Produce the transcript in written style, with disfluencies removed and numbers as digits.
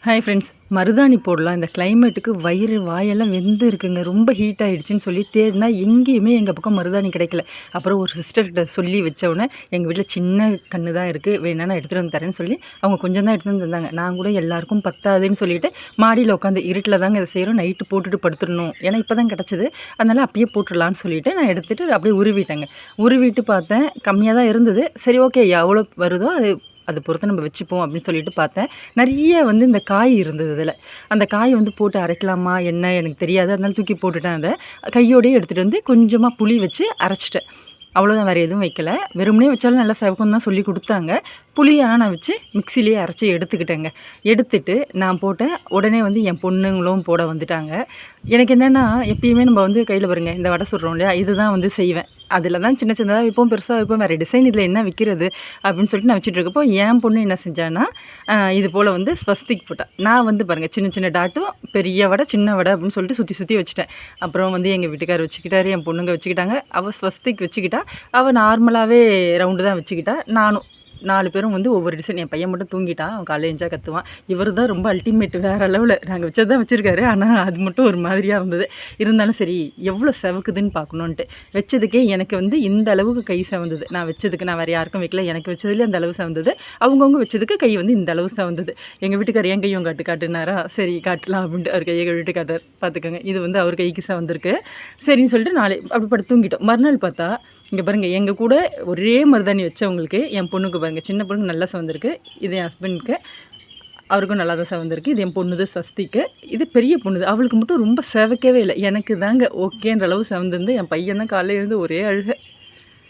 Hi friends, மருதாணி போடலாம். இந்த கிளைமேட்டுக்கு வயிறு வாயெல்லாம் வெந்து இருக்குங்க. ரொம்ப ஹீட் ஆகிடுச்சின்னு சொல்லி தேடினா எங்கேயுமே எங்கள் பக்கம் மருதாணி கிடைக்கல. அப்புறம் ஒரு சிஸ்டர்கிட்ட சொல்லி வச்சோடனே, எங்கள் வீட்டில் சின்ன கன்று தான் இருக்குது, வேணா நான் எடுத்துகிட்டு வந்து தரேன்னு சொல்லி அவங்க கொஞ்சம் தான் எடுத்துகிட்டு வந்து தந்தாங்க. நான் கூட எல்லாருக்கும் பத்தாதுன்னு சொல்லிட்டு மாடியில் உட்காந்து இருட்டில் தாங்க இதை செய்கிறோம், நைட்டு போட்டுட்டு படுத்துடணும், ஏன்னா இப்போ தான் கிடச்சிது, அதனால் அப்பயே போட்டுடலான்னு சொல்லிவிட்டு நான் எடுத்துகிட்டு அப்படியே உருவிட்டேங்க. உருவிட்டு பார்த்தேன், கம்மியாக தான் இருந்தது. சரி, ஓகே, எவ்வளோ வருதோ அது பொறுத்து நம்ம வச்சுப்போம் அப்படின்னு சொல்லிட்டு பார்த்தேன். நிறைய இந்த காய் இருந்தது இதில். அந்த காய் போட்டு அரைக்கலாமா என்ன எனக்கு தெரியாது, அதனால தூக்கி போட்டுட்டேன். அதை கையோடையே எடுத்துகிட்டு வந்து கொஞ்சமாக புளி வச்சு அரைச்சிட்டேன். அவ்வளோதான், வேறு எதுவும் வைக்கல. வெறுமனே வச்சாலும் நல்லா செவக்கும் தான் சொல்லி கொடுத்தாங்க. புளி ஆனால் நான் வச்சு மிக்சிலேயே அரைச்சி எடுத்துக்கிட்டேங்க. எடுத்துட்டு நான் போட்டேன். உடனே என் பொண்ணுங்களும் போட வந்துட்டாங்க. எனக்கு என்னென்னா, எப்பயுமே நம்ம கையில் பாருங்க இந்த வடை சுடுறோம் இல்லையா, இதுதான் செய்வேன். அதில் தான் சின்ன சின்னதாக வைப்போம், பெருசாக வைப்போம், வேறு டிசைன் இதில் என்ன விற்கிறது அப்படின்னு சொல்லிட்டு நான் வச்சுட்டு இருக்கப்போ என் பொண்ணு என்ன செஞ்சான்னா, இது போல் ஸ்வஸ்திக் போட்டேன். நான் பாருங்கள் சின்ன சின்ன டாட்டும் பெரிய வடை சின்ன வடை அப்படின்னு சொல்லிட்டு சுற்றி சுற்றி வச்சுட்டேன். அப்புறம் எங்கள் வீட்டுக்கார் வச்சுக்கிட்டாரு, என் பொண்ணுங்க வச்சுக்கிட்டாங்க. அவள் ஸ்வஸ்திக் வச்சுக்கிட்டா, அவள் நார்மலாகவே ரவுண்டு தான் வச்சுக்கிட்டா. நானும் 4 பேரும் ஒவ்வொரு டிசைன். என் பையன் மட்டும் தூங்கிட்டான், அவன் காலையில் எழுந்தா கத்துவான். இவர் தான் ரொம்ப அல்டிமேட், வேறு லெவலில். நாங்கள் வச்சது தான் வச்சுருக்காரு, ஆனால் அது மட்டும் ஒரு மாதிரியாக இருந்தது. இருந்தாலும் சரி, எவ்வளோ செவக்குதுன்னு பார்க்கணுன்ட்டு வச்சதுக்கே எனக்கு இந்த அளவுக்கு கை செவந்தது. நான் வச்சதுக்கு, நான் வேறு யாருக்கும் வைக்கல, எனக்கு வச்சதுலேயே அந்த அளவு செவந்தது. அவங்கவுங்க வச்சதுக்கு கை இந்த அளவு செவந்தது. எங்கள் வீட்டுக்கார் என் கையும் காட்டுனாரா, சரி காட்டலாம் அப்படின்ட்டு அவர் கையை கழுவிட்டு காட்டார். பார்த்துக்கோங்க, இது அவர் கைக்கு செவந்திருக்கு. சரின்னு சொல்லிட்டு நாளை அப்படி படுத்து தூங்கிட்டோம். மறுநாள் பார்த்தா இங்கே பாருங்கள், எங்கள் கூட ஒரே மருதாணி வச்சவங்களுக்கு என் பொண்ணுக்கு பாருங்கள், சின்ன பொண்ணுக்கு நல்லா செவந்திருக்கு. இது என் ஹஸ்பண்டுக்கு, அவருக்கும் நல்லா தான் செவந்திருக்கு. இது என் பொண்ணுது ஸ்வஸ்திக்கு. இது பெரிய பொண்ணுது, அவளுக்கு மட்டும் ரொம்ப செவக்கவே இல்லை. எனக்கு தாங்க ஓகேன்ற அளவு செவந்திருந்து என் பையன் தான் காலையில் எழுந்து ஒரே அழுக.